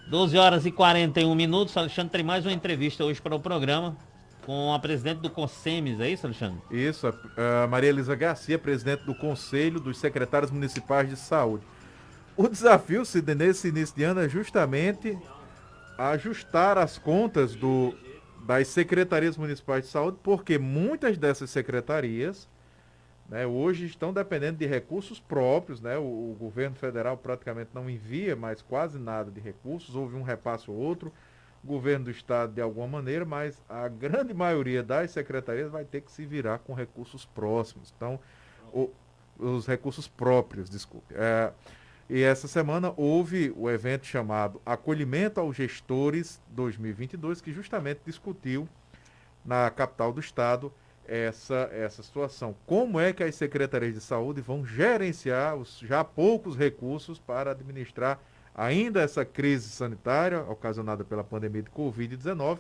12 horas e 41 minutos. Alexandre tem mais uma entrevista hoje para o programa com a presidente do CONSEMES, é isso, Alexandre? Isso, a Maria Elisa Garcia, presidente do Conselho dos Secretários Municipais de Saúde. O desafio, Sidney, nesse início de ano é justamente ajustar as contas das secretarias municipais de saúde, porque muitas dessas secretarias, né, hoje estão dependendo de recursos próprios, né? O governo federal praticamente não envia mais quase nada de recursos, houve um repasse ou outro, o governo do estado de alguma maneira, mas a grande maioria das secretarias vai ter que se virar com recursos próximos. Então, o, os recursos próprios, desculpe. E essa semana houve o evento chamado Acolhimento aos Gestores 2022, que justamente discutiu na capital do estado essa situação. Como é que as secretarias de saúde vão gerenciar os já poucos recursos para administrar ainda essa crise sanitária ocasionada pela pandemia de Covid-19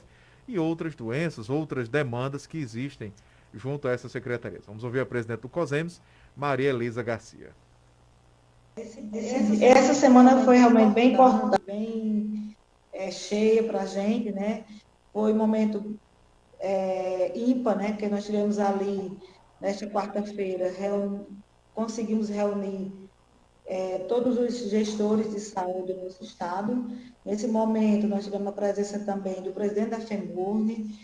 e outras doenças, outras demandas que existem junto a essas secretarias. Vamos ouvir a presidente do COSEMES, Maria Elisa Garcia. Essa semana foi realmente bem importante, bem cheia para a gente, né? Foi um momento ímpar, né? Que nós tivemos ali, nesta quarta-feira, conseguimos reunir todos os gestores de saúde do nosso estado. Nesse momento, nós tivemos a presença também do presidente da FEMURNE,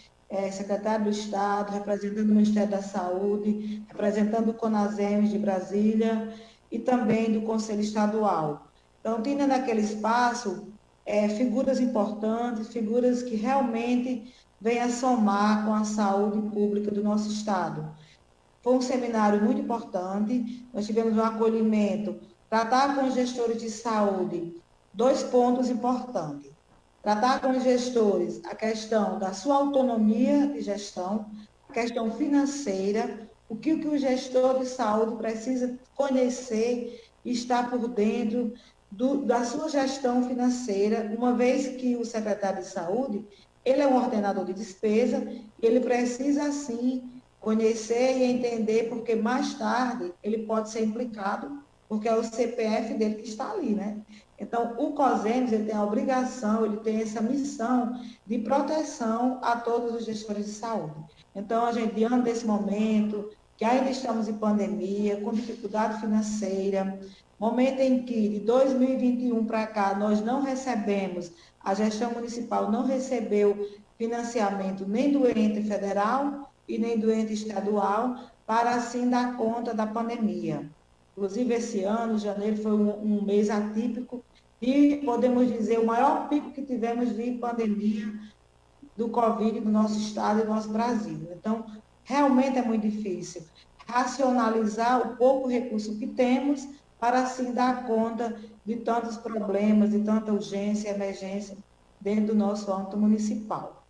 secretário do Estado, representando o Ministério da Saúde, representando o CONASEMES de Brasília e também do Conselho Estadual. Então, tinha naquele espaço figuras importantes, figuras que realmente vêm a somar com a saúde pública do nosso Estado. Foi um seminário muito importante, nós tivemos um acolhimento, tratar com os gestores de saúde, dois pontos importantes. Tratar com os gestores a questão da sua autonomia de gestão, a questão financeira, o que o gestor de saúde precisa conhecer e estar por dentro da sua gestão financeira, uma vez que o secretário de saúde, ele é um ordenador de despesa, ele precisa, sim, conhecer e entender, porque mais tarde ele pode ser implicado, porque é o CPF dele que está ali, né? Então, o COSEMES, ele tem a obrigação, ele tem essa missão de proteção a todos os gestores de saúde. Então, a gente, diante desse momento, que ainda estamos em pandemia, com dificuldade financeira, momento em que, de 2021 para cá, nós não recebemos, a gestão municipal não recebeu financiamento nem do ente federal e nem do ente estadual, para assim dar conta da pandemia. Inclusive, esse ano, janeiro, foi um mês atípico e, podemos dizer, o maior pico que tivemos de pandemia do Covid no nosso estado e no nosso Brasil. Então, realmente é muito difícil racionalizar o pouco recurso que temos para, assim, dar conta de tantos problemas, de tanta urgência e emergência dentro do nosso âmbito municipal.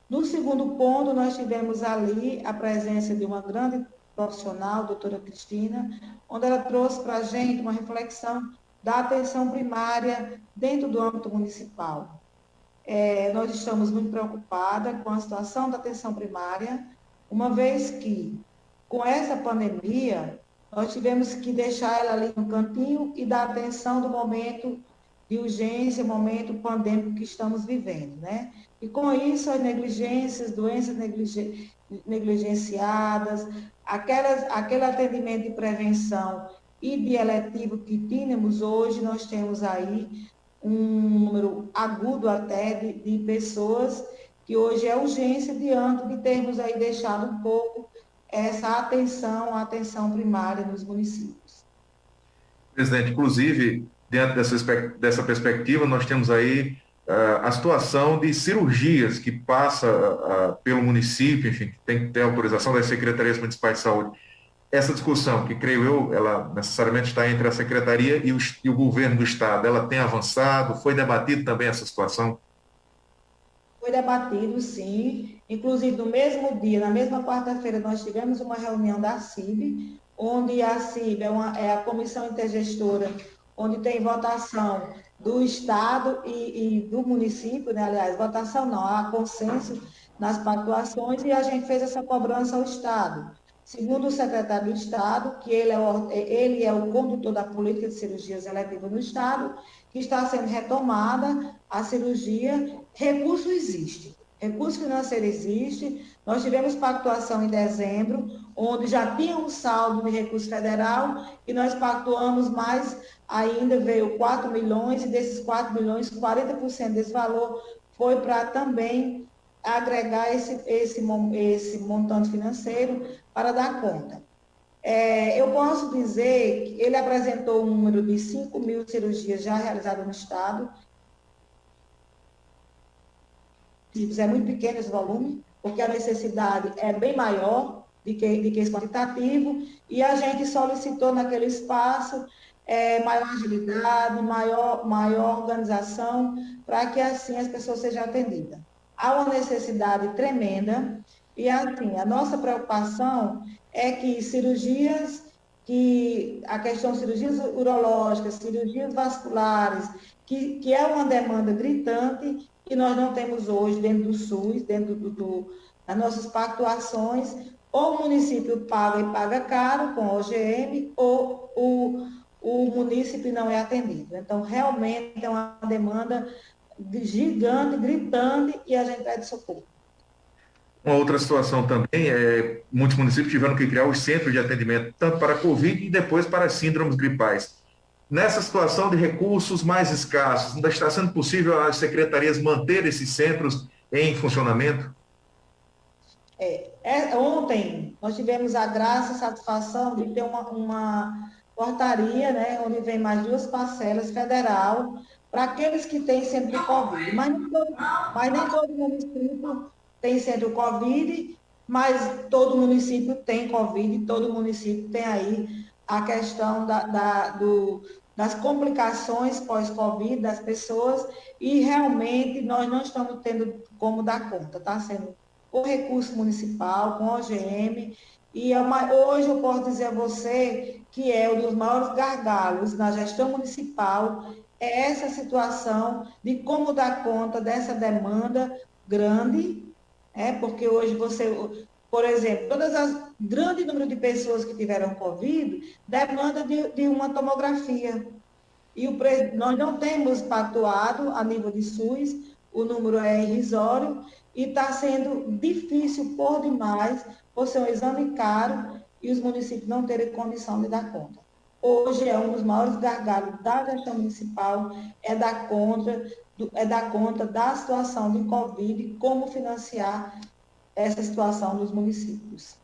No segundo ponto, nós tivemos ali a presença de uma grande profissional, a doutora Cristina, onde ela trouxe para a gente uma reflexão da atenção primária dentro do âmbito municipal. Nós estamos muito preocupadas com a situação da atenção primária, uma vez que, com essa pandemia, nós tivemos que deixar ela ali no cantinho e dar atenção do momento de urgência, momento pandêmico que estamos vivendo, né? E com isso, as negligências, doenças negligenciadas, aquele atendimento de prevenção e de eletivo que tínhamos hoje, nós temos aí um número agudo até de pessoas que hoje é urgência diante de termos aí deixado um pouco essa atenção, a atenção primária nos municípios. Presidente, inclusive, diante dessa perspectiva, nós temos aí a situação de cirurgias que passa pelo município, enfim, que tem que ter autorização das secretarias municipais de saúde. Essa discussão, que creio eu, ela necessariamente está entre a secretaria e o governo do estado, ela tem avançado? Foi debatido também essa situação? Foi debatido, sim. Inclusive, no mesmo dia, na mesma quarta-feira, nós tivemos uma reunião da CIB, onde a CIB é a comissão intergestora, onde tem votação do Estado e do município, né? Aliás, votação não, há consenso nas pactuações, e a gente fez essa cobrança ao Estado. Segundo o secretário do Estado, que ele é o condutor da política de cirurgias eletivas no Estado, que está sendo retomada a cirurgia. Recurso existe, recurso financeiro existe. Nós tivemos pactuação em dezembro, onde já tinha um saldo de recurso federal, e nós pactuamos mais ainda, veio 4 milhões, e desses 4 milhões, 40% desse valor foi para também agregar esse montante financeiro para dar conta. Eu posso dizer que ele apresentou um número de 5 mil cirurgias já realizadas no Estado. É muito pequeno esse volume, porque a necessidade é bem maior do que esse quantitativo, e a gente solicitou naquele espaço maior agilidade, maior organização, para que assim as pessoas sejam atendidas. Há uma necessidade tremenda, e assim, a nossa preocupação é que a questão de cirurgias urológicas, cirurgias vasculares, que é uma demanda gritante, que nós não temos hoje dentro do SUS, dentro das nossas pactuações, ou o município paga e paga caro com OGM, ou o município não é atendido. Então, realmente é uma demanda gigante, gritante, e a gente pede socorro. Uma outra situação também muitos municípios tiveram que criar os centros de atendimento, tanto para a Covid e depois para as síndromes gripais. Nessa situação de recursos mais escassos, ainda está sendo possível as secretarias manter esses centros em funcionamento? Ontem nós tivemos a graça e satisfação de ter uma portaria, né, onde vem mais 2 parcelas federal para aqueles que têm centro de Covid. Mas nem todo município tem centro Covid, mas todo município tem Covid, todo município tem aí a questão das complicações pós-Covid das pessoas, e realmente nós não estamos tendo como dar conta, está sendo com recurso municipal, com OGM, e hoje eu posso dizer a você que um dos maiores gargalos na gestão municipal é essa situação de como dar conta dessa demanda grande, porque hoje por exemplo, grande número de pessoas que tiveram Covid demanda de uma tomografia. E nós não temos pactuado a nível de SUS, o número é irrisório, e está sendo difícil por demais, por ser um exame caro, e os municípios não terem condição de dar conta. Hoje é um dos maiores gargalos da gestão municipal, dar conta da situação de Covid e como financiar essa situação dos municípios.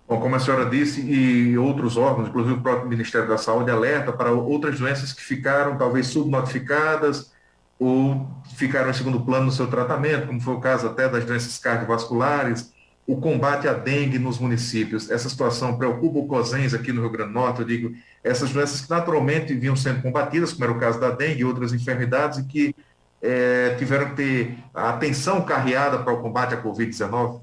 Bom, como a senhora disse, e outros órgãos, inclusive o próprio Ministério da Saúde, alerta para outras doenças que ficaram talvez subnotificadas ou ficaram em segundo plano no seu tratamento, como foi o caso até das doenças cardiovasculares, o combate à dengue nos municípios. Essa situação preocupa o COSENS aqui no Rio Grande do Norte, eu digo, essas doenças que naturalmente vinham sendo combatidas, como era o caso da dengue e outras enfermidades, e que tiveram que ter a atenção carreada para o combate à Covid-19?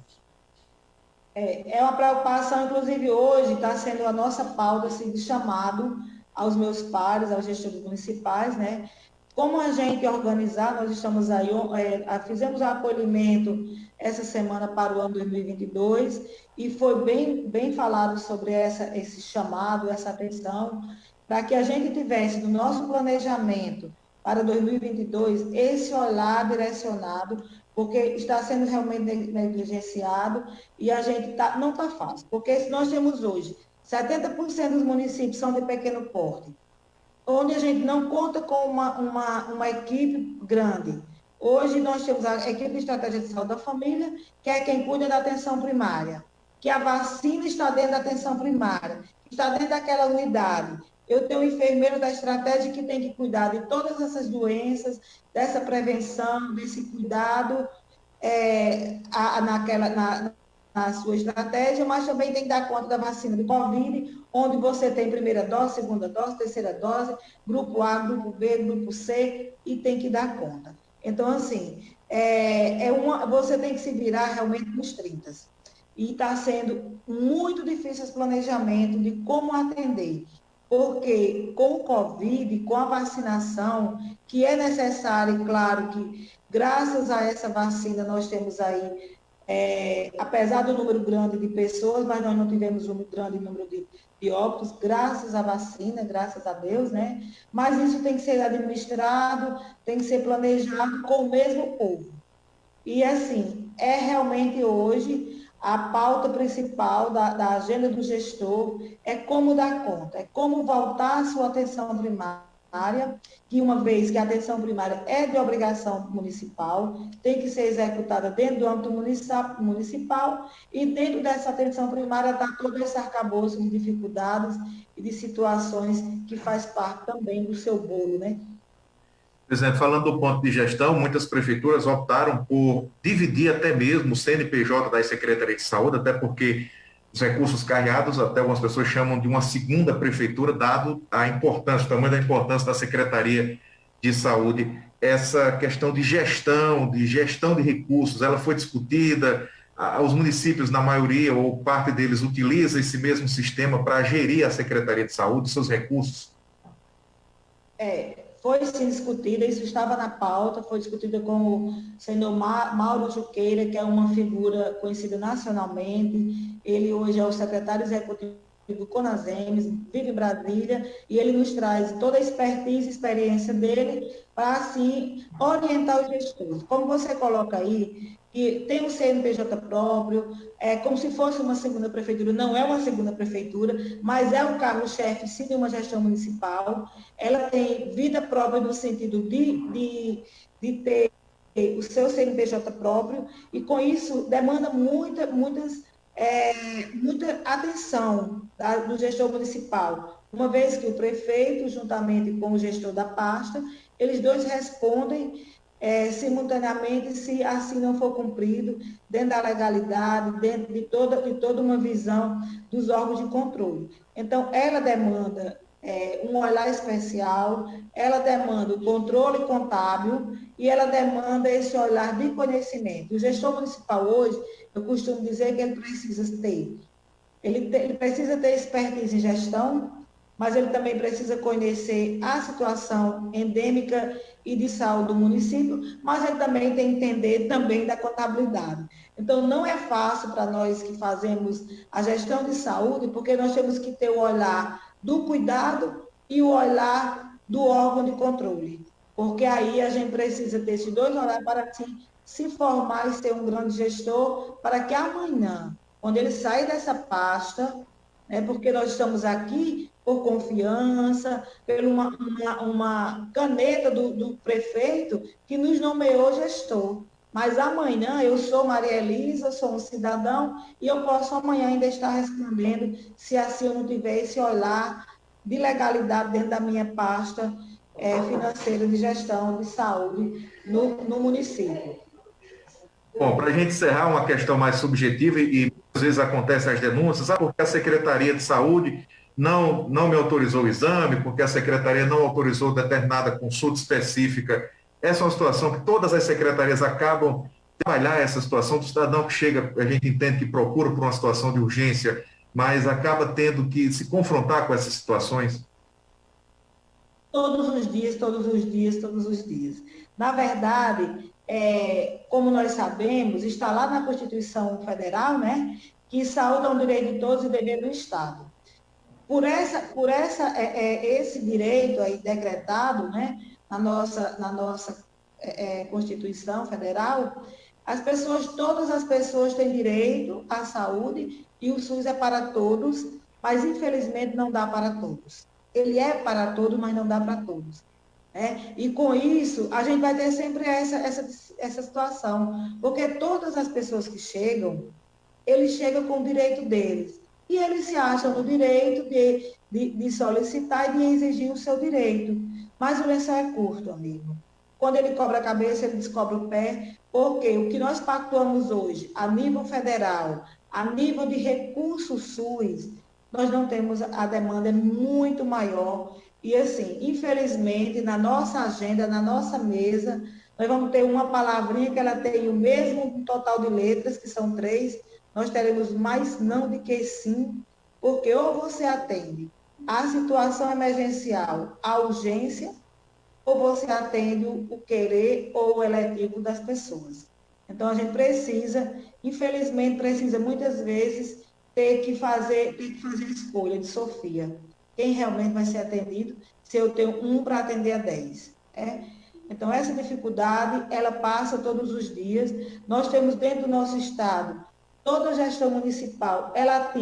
É uma preocupação, inclusive hoje está sendo a nossa pauta assim, de chamado aos meus pares, aos gestores municipais, né? Como a gente organizar, nós estamos aí, fizemos o acolhimento essa semana para o ano 2022, e foi bem falado sobre esse chamado, essa atenção, para que a gente tivesse no nosso planejamento para 2022 esse olhar direcionado, porque está sendo realmente negligenciado, e a gente não está fácil, porque se nós temos hoje 70% dos municípios são de pequeno porte, onde a gente não conta com uma equipe grande. Hoje nós temos a equipe de estratégia de saúde da família, que é quem cuida da atenção primária, que a vacina está dentro da atenção primária, está dentro daquela unidade. Eu tenho um enfermeiro da estratégia que tem que cuidar de todas essas doenças, dessa prevenção, desse cuidado na sua estratégia, mas também tem que dar conta da vacina do Covid, onde você tem primeira dose, segunda dose, terceira dose, grupo A, grupo B, grupo C, e tem que dar conta. Então, assim, você tem que se virar realmente nos 30. E está sendo muito difícil esse planejamento de como atender, porque com o Covid, com a vacinação, que é necessário, e claro que graças a essa vacina nós temos aí apesar do número grande de pessoas, mas nós não tivemos um grande número de óbitos, graças à vacina, graças a Deus, né? Mas isso tem que ser administrado, tem que ser planejado com o mesmo povo. E, assim, é realmente hoje a pauta principal da agenda do gestor é como dar conta, é como voltar a sua atenção primária, que uma vez que a atenção primária é de obrigação municipal, tem que ser executada dentro do âmbito municipal, e dentro dessa atenção primária está todo esse arcabouço de dificuldades e de situações que faz parte também do seu bolo, né? Presidente, falando do ponto de gestão, muitas prefeituras optaram por dividir até mesmo o CNPJ da Secretaria de Saúde, até porque os recursos carreados, até algumas pessoas chamam de uma segunda prefeitura, dado a importância, o tamanho da importância da Secretaria de Saúde. Essa questão de gestão de recursos, ela foi discutida, os municípios, na maioria, ou parte deles, utiliza esse mesmo sistema para gerir a Secretaria de Saúde, seus recursos. Foi sim discutida, isso estava na pauta, foi discutida com o senhor Mauro Juqueira, que é uma figura conhecida nacionalmente. Ele hoje é o secretário executivo do CONASEMES, vive em Brasília, e ele nos traz toda a expertise e experiência dele para, assim, orientar os gestores. Como você coloca aí, que tem um CNPJ próprio, é como se fosse uma segunda prefeitura, não é uma segunda prefeitura, mas é um carro-chefe, sim, de uma gestão municipal. Ela tem vida própria no sentido de ter o seu CNPJ próprio, e com isso demanda muita atenção do gestor municipal, uma vez que o prefeito, juntamente com o gestor da pasta, eles dois respondem simultaneamente, se assim não for cumprido, dentro da legalidade, dentro de toda uma visão dos órgãos de controle. Então, ela demanda um olhar especial, ela demanda o controle contábil e ela demanda esse olhar de conhecimento. O gestor municipal hoje, eu costumo dizer que ele precisa ter, ele precisa ter expertise em gestão, mas ele também precisa conhecer a situação endêmica e de saúde do município, mas ele também tem que entender também da contabilidade. Então, não é fácil para nós que fazemos a gestão de saúde, porque nós temos que ter o olhar do cuidado e o olhar do órgão de controle, porque aí a gente precisa ter esses dois olhares para se formar e ser um grande gestor, para que amanhã, quando ele sair dessa pasta, porque nós estamos aqui por confiança, por uma caneta do prefeito que nos nomeou gestor. Mas amanhã eu sou Maria Elisa, sou um cidadão, e eu posso amanhã ainda estar respondendo, se assim eu não tiver esse olhar de legalidade dentro da minha pasta financeira de gestão de saúde no município. Bom, para a gente encerrar uma questão mais subjetiva, e às vezes acontecem as denúncias, porque a Secretaria de Saúde não me autorizou o exame, porque a Secretaria não autorizou determinada consulta específica. Essa é uma situação que todas as secretarias acabam de trabalhar essa situação do cidadão que chega, a gente entende que procura por uma situação de urgência, mas acaba tendo que se confrontar com essas situações. Todos os dias, todos os dias, todos os dias. Na verdade, como nós sabemos, está lá na Constituição Federal, né, que saúde é um direito de todos e dever do Estado. Por esse direito aí decretado, né, na nossa Constituição Federal, todas as pessoas têm direito à saúde, e o SUS é para todos, mas infelizmente não dá para todos. Ele é para todos, mas não dá para todos. E com isso, a gente vai ter sempre essa situação, porque todas as pessoas que chegam, eles chegam com o direito deles, e eles se acham no direito de solicitar e de exigir o seu direito. Mas o lençol é curto, amigo. Quando ele cobra a cabeça, ele descobre o pé, porque o que nós pactuamos hoje, a nível federal, a nível de recurso SUS, nós não temos, a demanda é muito maior. E assim, infelizmente, na nossa agenda, na nossa mesa, nós vamos ter uma palavrinha que ela tem o mesmo total de letras, que são 3, nós teremos mais não do que sim, porque ou você atende a situação emergencial, a urgência, ou você atende o querer ou o eletivo das pessoas. Então, a gente precisa, infelizmente, precisa muitas vezes ter que fazer a escolha de Sofia. Quem realmente vai ser atendido se eu tenho um para atender a 10, né? Então, essa dificuldade, ela passa todos os dias. Nós temos dentro do nosso estado, toda a gestão municipal, ela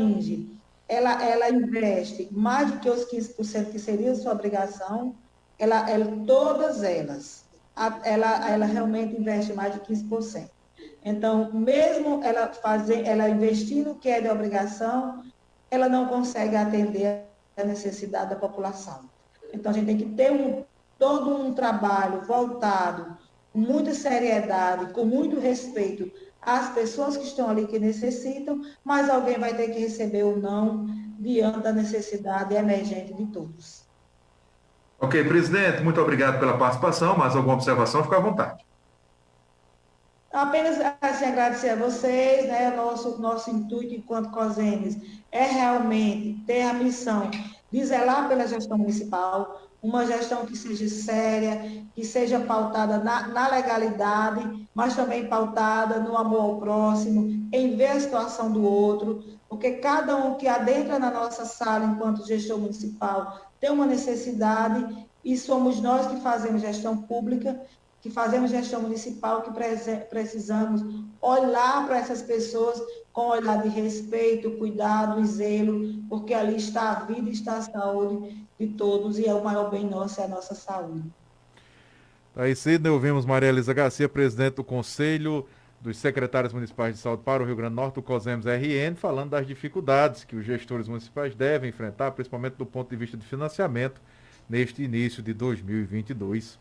investe mais do que os 15% que seria sua obrigação, todas elas, ela realmente investe mais de 15%. Então, mesmo ela investindo o que é de obrigação, ela não consegue atender a necessidade da população. Então, a gente tem que ter todo um trabalho voltado com muita seriedade, com muito respeito às pessoas que estão ali que necessitam, mas alguém vai ter que receber ou não diante da necessidade emergente de todos. Ok, presidente, muito obrigado pela participação. Mais alguma observação? Fica à vontade. Apenas assim, agradecer a vocês, né? Nosso intuito enquanto COSEMES é realmente ter a missão de zelar pela gestão municipal, uma gestão que seja séria, que seja pautada na legalidade, mas também pautada no amor ao próximo, em ver a situação do outro, porque cada um que adentra na nossa sala enquanto gestor municipal tem uma necessidade e somos nós que fazemos gestão pública, que fazemos gestão municipal, que precisamos olhar para essas pessoas com olhar de respeito, cuidado e zelo, porque ali está a vida e está a saúde de todos, e é o maior bem nosso, é a nossa saúde. Aí, Sidney, ouvimos Maria Elisa Garcia, presidente do Conselho dos Secretários Municipais de Saúde para o Rio Grande do Norte, do COSEMES RN, falando das dificuldades que os gestores municipais devem enfrentar, principalmente do ponto de vista de financiamento, neste início de 2022.